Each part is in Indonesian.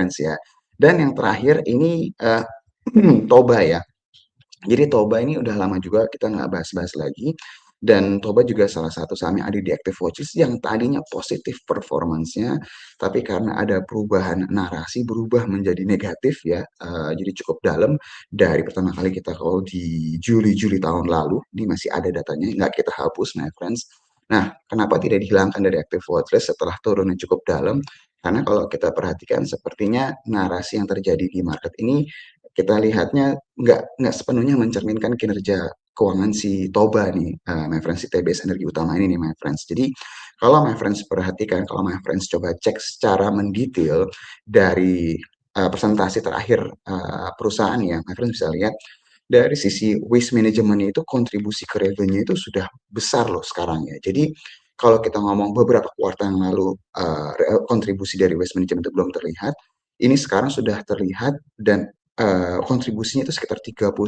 friends ya. Dan yang terakhir ini Toba ya. Jadi Toba ini udah lama juga kita nggak bahas-bahas lagi. Dan Toba juga salah satu saham yang ada di Active Watches yang tadinya positif performance-nya, tapi karena ada perubahan narasi berubah menjadi negatif ya. Jadi cukup dalam dari pertama kali kita call di Juli tahun lalu. Ini masih ada datanya, nggak kita hapus, my friends. Nah, kenapa tidak dihilangkan dari Active Watches setelah turunnya cukup dalam? Karena kalau kita perhatikan sepertinya narasi yang terjadi di market ini kita lihatnya nggak sepenuhnya mencerminkan kinerja keuangan si Toba nih, my friends, si TBS Energi Utama ini nih, my friends. Jadi kalau my friends perhatikan, kalau my friends coba cek secara mendetail dari presentasi terakhir perusahaan ya, my friends bisa lihat dari sisi waste management itu kontribusi ke revenue itu sudah besar loh sekarang ya. Jadi kalau kita ngomong beberapa kuartal yang lalu kontribusi dari waste management itu belum terlihat, ini sekarang sudah terlihat dan kontribusinya itu sekitar 39%.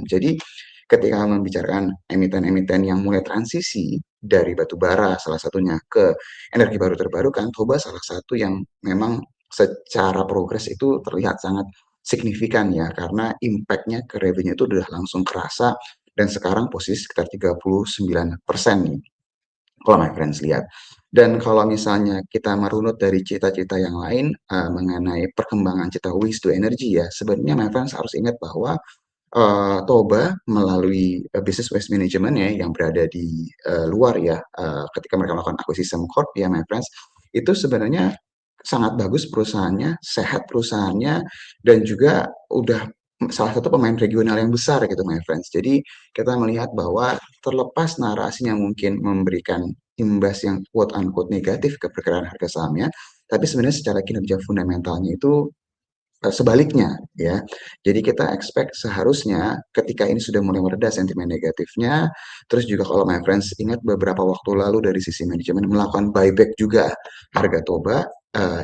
Jadi ketika membicarakan emiten-emiten yang mulai transisi dari batu bara salah satunya ke energi baru terbarukan, Toba salah satu yang memang secara progres itu terlihat sangat signifikan ya karena impact-nya ke revenue itu udah langsung kerasa dan sekarang posisi sekitar 39% nih kalau my friends lihat. Dan kalau misalnya kita merunut dari cita-cita yang lain mengenai perkembangan cita waste to energy ya, sebenarnya my friends harus ingat bahwa Toba melalui business waste management ya yang berada di luar ya, ketika mereka melakukan akuisisi Corp ya my friends, itu sebenarnya sangat bagus perusahaannya, sehat perusahaannya, dan juga udah salah satu pemain regional yang besar gitu my friends. Jadi kita melihat bahwa terlepas narasinya mungkin memberikan imbas yang quote unquote negatif ke pergerakan harga sahamnya, tapi sebenarnya secara kinerja fundamentalnya itu sebaliknya ya. Jadi kita expect seharusnya ketika ini sudah mulai mereda sentimen negatifnya, terus juga kalau my friends ingat beberapa waktu lalu dari sisi manajemen melakukan buyback juga harga Toba,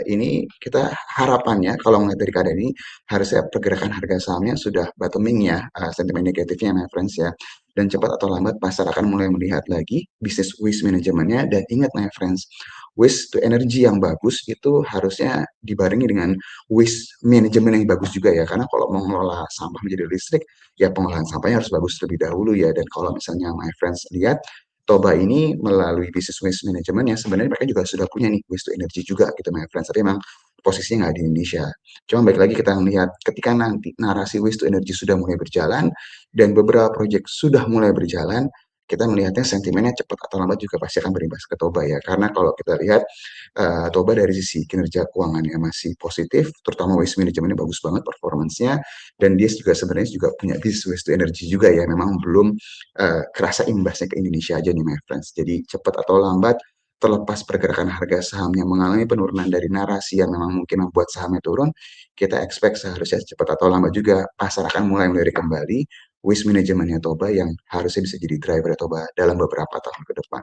ini kita harapannya kalau melihat dari keadaan ini harusnya pergerakan harga sahamnya sudah bottoming ya, sentimen negatifnya my friends ya. Dan cepat atau lambat pasar akan mulai melihat lagi bisnis waste manajemennya dan ingat my friends, waste to energy yang bagus itu harusnya dibarengi dengan waste management yang bagus juga ya karena kalau mau mengelola sampah menjadi listrik ya pengolahan sampahnya harus bagus terlebih dahulu ya dan kalau misalnya my friends lihat Toba ini melalui bisnis waste management ya sebenarnya mereka juga sudah punya nih waste to energy juga gitu my friends tapi memang posisinya nggak di Indonesia. Cuma baik lagi kita melihat ketika nanti narasi waste to energy sudah mulai berjalan dan beberapa proyek sudah mulai berjalan kita melihatnya sentimennya cepat atau lambat juga pasti akan berimbas ke Toba ya karena kalau kita lihat Toba dari sisi kinerja keuangannya masih positif, terutama waste manajemennya bagus banget performancenya, dan dia juga sebenarnya juga punya bisnis waste to energy juga ya, memang belum kerasa imbasnya ke Indonesia aja nih my friends. Jadi cepat atau lambat, terlepas pergerakan harga sahamnya mengalami penurunan dari narasi yang memang mungkin membuat sahamnya turun, kita expect seharusnya cepat atau lambat juga pasar akan mulai melirik kembali waste manajemennya Toba yang harusnya bisa jadi driver Toba dalam beberapa tahun ke depan.